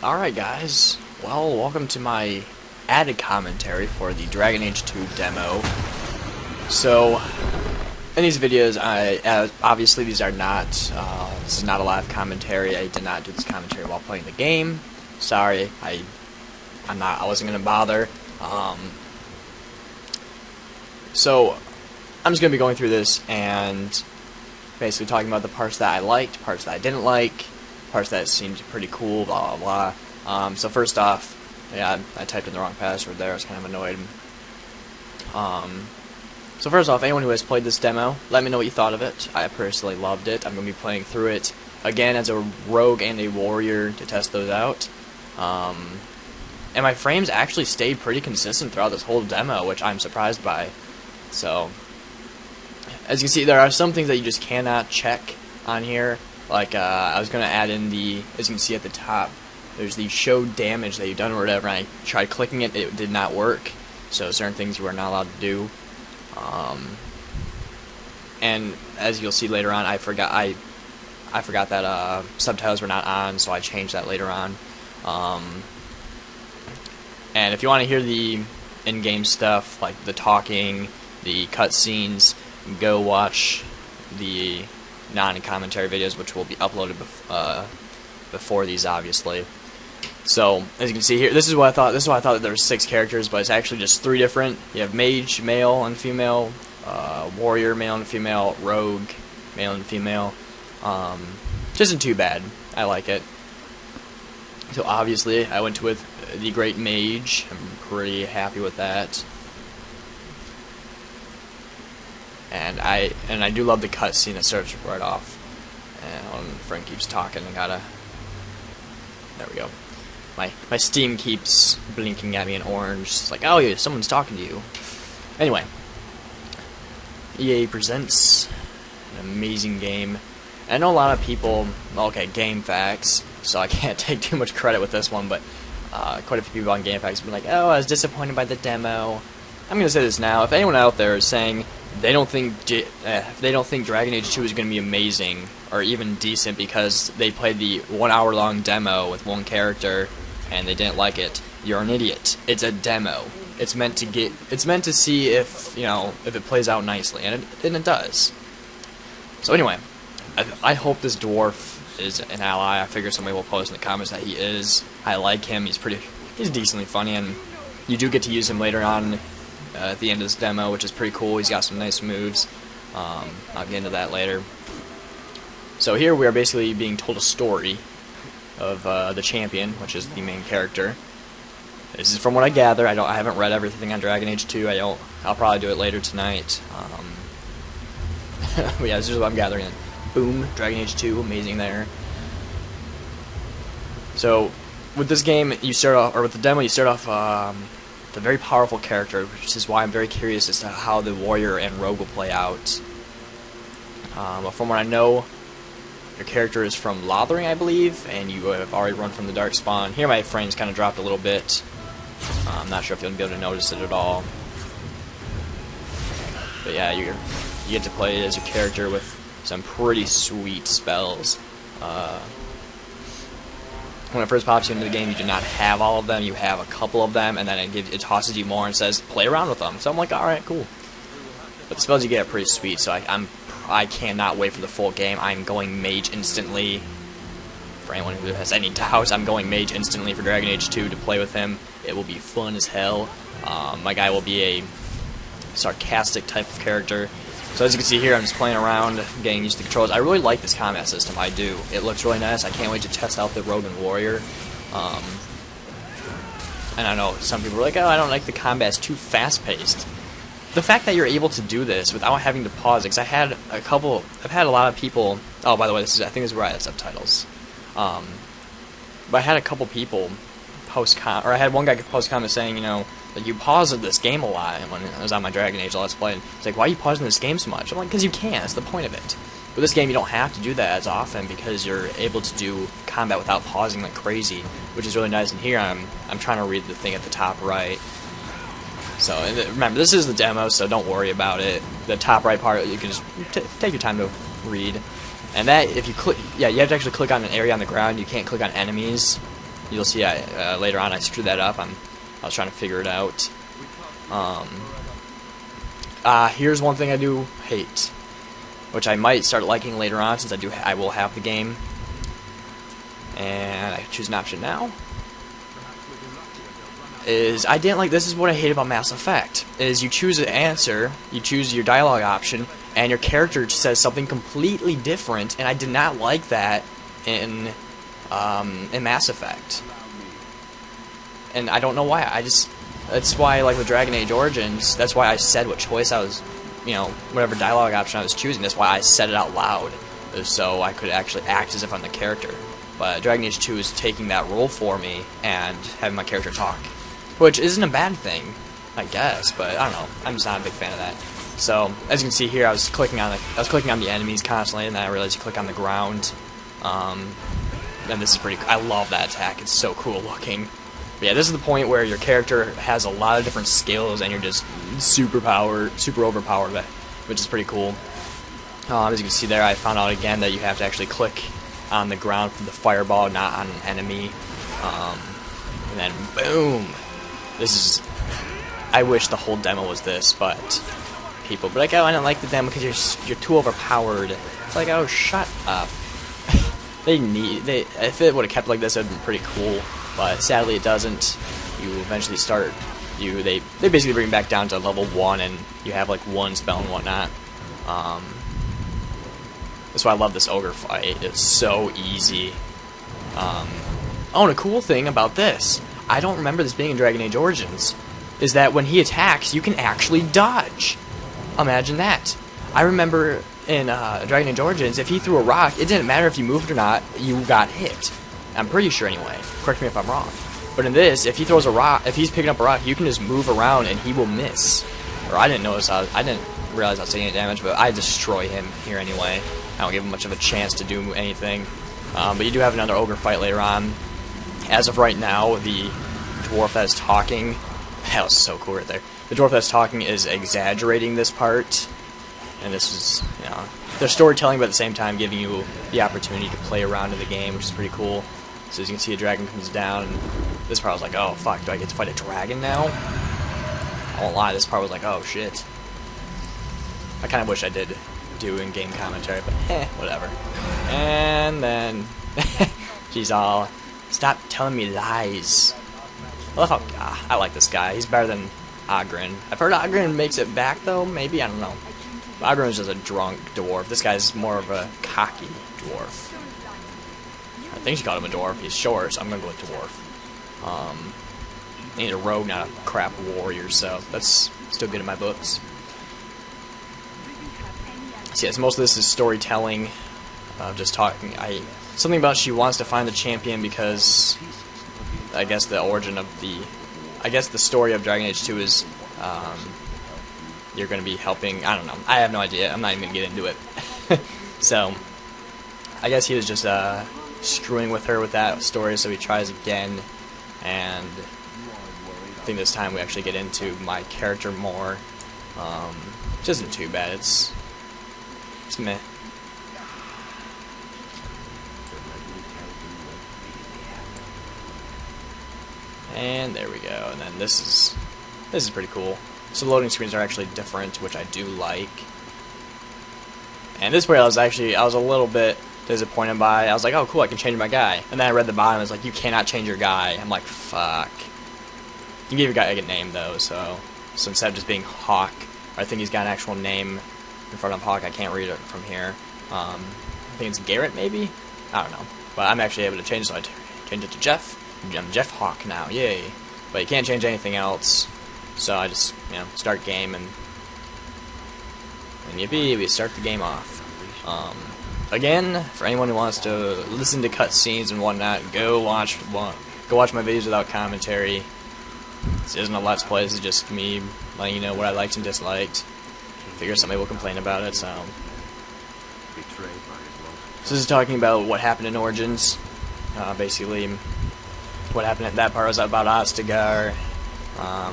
Alright guys, well welcome to my added commentary for the Dragon Age 2 demo. So, in these videos, obviously these are not, this is not a live commentary. I did not do this commentary while playing the game. Sorry, I wasn't going to bother. So, I'm just going to be going through this and basically talking about the parts that I liked, parts that I didn't like, parts that seemed pretty cool, blah blah blah. So first off, yeah, I typed in the wrong password there. I was kind of annoyed. So first off, anyone who has played this demo, let me know what you thought of it. I personally loved it. I'm going to be playing through it again as a rogue and a warrior to test those out. And my frames actually stayed pretty consistent throughout this whole demo, which I'm surprised by. So, as you can see, there are some things that you just cannot check on here. Like, I was going to add in the, as you can see at the top, there's the show damage that you've done or whatever, and I tried clicking it, it did not work. So certain things you are not allowed to do. And as you'll see later on, I forgot that subtitles were not on, so I changed that later on. And if you want to hear the in-game stuff, like the talking, the cutscenes, go watch the non-commentary videos, which will be uploaded before these, obviously. So, as you can see here, this is what I thought. This is why I thought that there were 6 characters, but it's actually just 3 different. You have Mage, male and female, Warrior, male and female, Rogue, male and female. Which isn't too bad. I like it. So obviously, I went with the Great Mage. I'm pretty happy with that. And I do love the cutscene that starts right off. And Frank keeps talking, I gotta. There we go. My Steam keeps blinking at me in orange. It's like, oh yeah, someone's talking to you. Anyway, EA presents an amazing game. I know a lot of people. Okay, GameFAQs. So I can't take too much credit with this one, but quite a few people on GameFAQs have been like, oh, I was disappointed by the demo. I'm gonna say this now. If anyone out there is saying they don't think Dragon Age 2 is going to be amazing or even decent because they played the 1 hour long demo with one character and they didn't like it, you're an idiot. It's a demo. It's meant to see if, you know, if it plays out nicely, and it does. So anyway, I hope this dwarf is an ally. I figure somebody will post in the comments that he is. I like him. He's decently funny, and you do get to use him later on at the end of this demo, which is pretty cool. He's got some nice moves. I'll get into that later. So here we are basically being told a story of the champion, which is the main character. This is from what I gather. I haven't read everything on Dragon Age 2. I'll probably do it later tonight. But yeah, this is what I'm gathering. Boom, Dragon Age 2, amazing there. So with this game, you start off, or with the demo, you start off with a very powerful character, which is why I'm very curious as to how the warrior and rogue will play out. But from what I know, your character is from Lothering, I believe, and you have already run from the Darkspawn. Here my frames kind of dropped a little bit. I'm not sure if you'll be able to notice it at all. But yeah, you get to play as your character with some pretty sweet spells. When it first pops you into the game, you do not have all of them. You have a couple of them, and then it tosses you more and says, play around with them. So I'm like, alright, cool. But the spells you get are pretty sweet, so I cannot wait for the full game. I'm going Mage instantly. For anyone who has any doubts, I'm going Mage instantly for Dragon Age 2 to play with him. It will be fun as hell. My guy will be a sarcastic type of character. So as you can see here, I'm just playing around, getting used to the controls. I really like this combat system, I do. It looks really nice. I can't wait to test out the Rogue and Warrior. And I know some people are like, oh, I don't like the combat, it's too fast-paced. The fact that you're able to do this without having to pause it, because I've had a lot of people, oh, by the way, I think this is where I had subtitles. But I had a couple people or I had one guy post comment saying, you know, that you pause this game a lot when I was on my Dragon Age Let's Play, and it's like, why are you pausing this game so much? I'm like, because you can, that's the point of it. With this game, you don't have to do that as often because you're able to do combat without pausing like crazy, which is really nice. And here I'm trying to read the thing at the top right. So, and remember, this is the demo, so don't worry about it. The top right part, you can just take your time to read. And that, if you click, yeah, you have to actually click on an area on the ground. You can't click on enemies. You'll see later on I screwed that up. I was trying to figure it out. Here's one thing I do hate, which I might start liking later on since I will have the game. And I choose an option now. I didn't like, this is what I hate about Mass Effect, is you choose an answer, you choose your dialogue option, and your character says something completely different, and I did not like that in Mass Effect. And I don't know why, that's why, like with Dragon Age Origins, that's why I said what choice I was, whatever dialogue option I was choosing, that's why I said it out loud, so I could actually act as if I'm the character. But Dragon Age 2 is taking that role for me and having my character talk. Which isn't a bad thing, I guess, but I don't know. I'm just not a big fan of that. So, as you can see here, I was clicking on the enemies constantly, and then I realized you click on the ground. And this is pretty. I love that attack. It's so cool looking. But yeah, this is the point where your character has a lot of different skills, and you're just super overpowered, which is pretty cool. As you can see there, I found out again that you have to actually click on the ground for the fireball, not on an enemy. And then boom. This is, I wish the whole demo was this, but people be like, oh, I don't like the demo because you're too overpowered. It's like, oh, shut up. If it would have kept like this, it would have been pretty cool, but sadly it doesn't. You eventually start, they basically bring you back down to level 1, and you have like one spell and whatnot. That's why I love this ogre fight. It's so easy. Oh, and a cool thing about this, I don't remember this being in Dragon Age Origins, is that when he attacks, you can actually dodge. Imagine that. I remember in Dragon Age Origins, if he threw a rock, it didn't matter if you moved or not, you got hit. I'm pretty sure anyway. Correct me if I'm wrong. But in this, if he throws a rock, if he's picking up a rock, you can just move around and he will miss. Or I didn't realize I was taking any damage, but I destroy him here anyway. I don't give him much of a chance to do anything. But you do have another ogre fight later on. As of right now, the dwarf that is talking, that was so cool right there. The dwarf that's talking is exaggerating this part, and this is, they're storytelling, but at the same time giving you the opportunity to play around in the game, which is pretty cool. So as you can see, a dragon comes down, and this part I was like, oh fuck, do I get to fight a dragon now? I won't lie, this part was like, oh shit. I kind of wish I did do in-game commentary, but whatever. And then she's all, stop telling me lies. I love how I like this guy. He's better than Oghren. I've heard Oghren makes it back though. Maybe, I don't know. Oghren is just a drunk dwarf. This guy's more of a cocky dwarf. I think she called him a dwarf. He's short, so I'm gonna go with dwarf. He's a rogue, not a crap warrior, so that's still good in my books. So yes, most of this is storytelling. Just talking. Something about she wants to find the champion because I guess the origin of the story of Dragon Age 2 is you're going to be helping. I don't know. I have no idea. I'm not even going to get into it. So I guess he was just screwing with her with that story, so he tries again, and I think this time we actually get into my character more. Which isn't too bad. It's meh. And there we go. And then this is pretty cool. So the loading screens are actually different, which I do like. And this part I was a little bit disappointed by. I was like, oh cool, I can change my guy. And then I read the bottom, it's like, you cannot change your guy. I'm like, fuck. You can give your guy a name though, so instead of just being Hawk, I think he's got an actual name in front of Hawk. I can't read it from here. I think it's Garrett maybe? I don't know. But I'm actually able to change it, so I change it to Jeff. I'm Jeff Hawk now, yay. But you can't change anything else. So I just, start game, and yippee, we start the game off. Again, for anyone who wants to listen to cutscenes and whatnot, go watch my videos without commentary. This isn't a Let's Play, this is just me letting you know what I liked and disliked. Figure somebody will complain about it, so this is talking about what happened in Origins. Basically, what happened at that part was about Ostagar.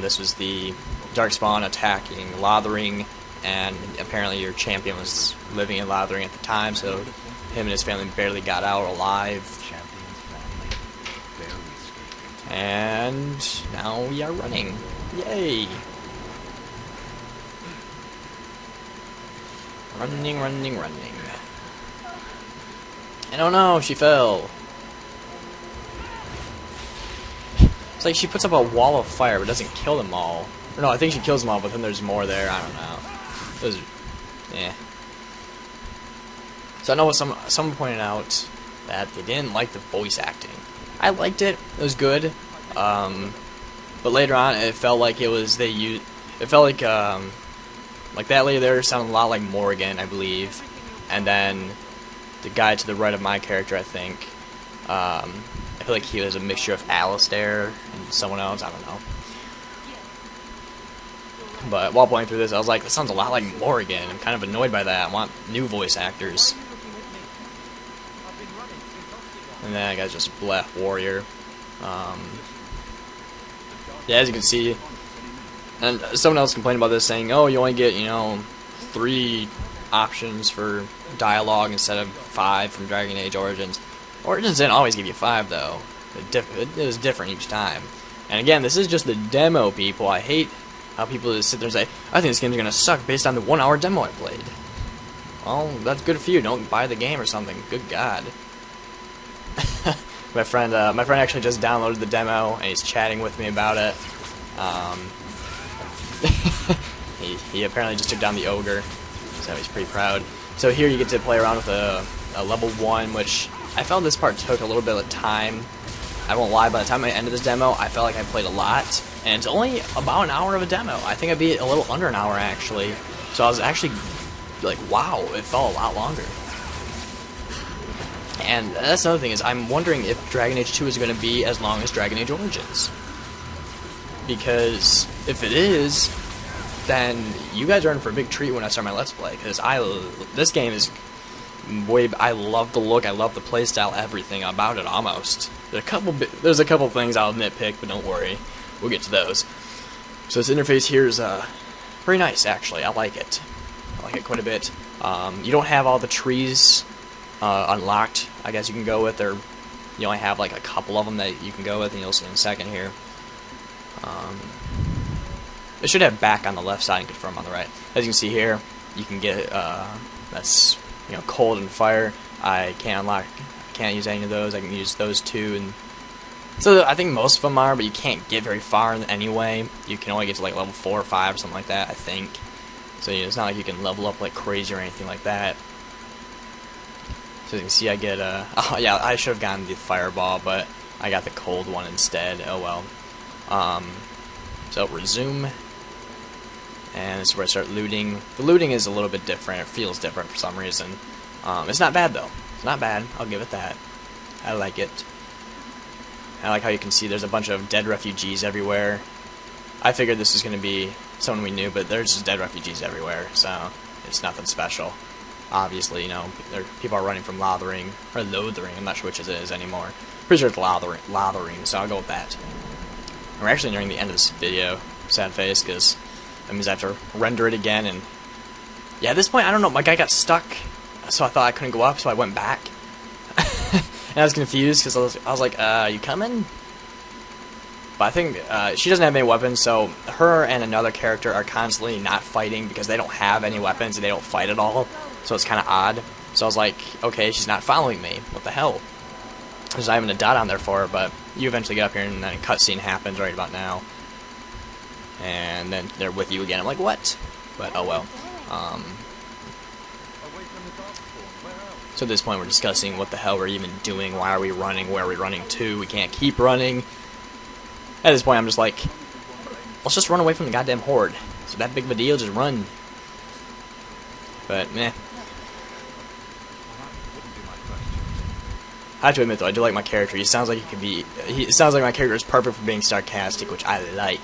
This was the Darkspawn attacking Lothering, and apparently your champion was living in Lothering at the time, so him and his family barely got out alive. And now we are running. Yay! Running, running, running. And oh no, she fell. It's like she puts up a wall of fire but doesn't kill them all. Or no, I think she kills them all, but then there's more there. I don't know. It was, yeah. So I know someone pointed out that they didn't like the voice acting. I liked it. It was good. But later on, it felt like it was it felt like that lady there sounded a lot like Morgan, I believe, and then the guy to the right of my character, I think. I feel like he was a mixture of Alistair and someone else. I don't know. But while playing through this, I was like, this sounds a lot like Morgan. I'm kind of annoyed by that. I want new voice actors. And then I got just Black Warrior. Yeah, as you can see, and someone else complained about this, saying, "Oh, you only get 3 options for dialogue instead of 5 from Dragon Age Origins." Origins didn't always give you 5 though. It was different each time. And again, this is just the demo, people. I hate how people just sit there and say, "I think this game's gonna suck based on the 1-hour demo I played." Well, that's good for you. Don't buy the game or something. Good God. My friend actually just downloaded the demo and he's chatting with me about it. He apparently just took down the ogre, so he's pretty proud. So here you get to play around with a level 1, which I felt this part took a little bit of time. I won't lie, by the time I ended this demo, I felt like I played a lot, and it's only about an hour of a demo. I think I beat it a little under an hour actually. So I was actually like, wow, it felt a lot longer. And that's another thing, is I'm wondering if Dragon Age 2 is going to be as long as Dragon Age Origins. Because if it is, then you guys are in for a big treat when I start my Let's Play. Because this game is I love the look, I love the playstyle, everything about it almost. There's a couple things I'll nitpick, but don't worry, we'll get to those. So this interface here is pretty nice, actually. I like it. I like it quite a bit. You don't have all the trees unlocked, I guess you can go with, or you only have like a couple of them that you can go with, and you'll see in a second here. It should have back on the left side and confirm on the right. As you can see here, you can get that's cold and fire. I can't use any of those. I can use those two, and so I think most of them are, but you can't get very far anyway. You can only get to like level 4 or 5 or something like that, I think. So it's not like you can level up like crazy or anything like that. So as you can see, I get oh yeah, I should have gotten the fireball, but I got the cold one instead. Oh well. So resume, and this is where I start looting. The looting is a little bit different. It feels different for some reason. It's not bad though. It's not bad. I'll give it that. I like it. I like how you can see there's a bunch of dead refugees everywhere. I figured this was going to be someone we knew, but there's just dead refugees everywhere, so it's nothing special. Obviously, people are running from Lothering, or Lothering, I'm not sure which it is anymore. Pretty sure it's Lothering, so I'll go with that. We're actually nearing the end of this video, sad face, because that means I have to render it again, and yeah, at this point, I don't know, my guy got stuck, so I thought I couldn't go up, so I went back. And I was confused, because I was like, you coming? But I think she doesn't have any weapons, so her and another character are constantly not fighting because they don't have any weapons and they don't fight at all. So it's kind of odd. So I was like, okay, she's not following me. What the hell? There's not even a dot on there for her, but you eventually get up here and then a cutscene happens right about now. And then they're with you again. I'm like, what? But oh well. So at this point we're discussing what the hell we're even doing, why are we running, where are we running to, we can't keep running. At this point I'm just like, let's just run away from the goddamn horde. So that big of a deal, just run. But meh. I have to admit though, I do like my character. He sounds like it sounds like my character is perfect for being sarcastic, which I like.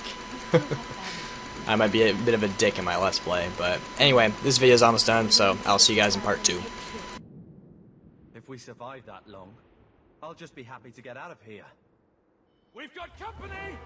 I might be a bit of a dick in my Let's Play, but anyway, this video is almost done, so I'll see you guys in part 2. If we survive that long, I'll just be happy to get out of here. We've got company!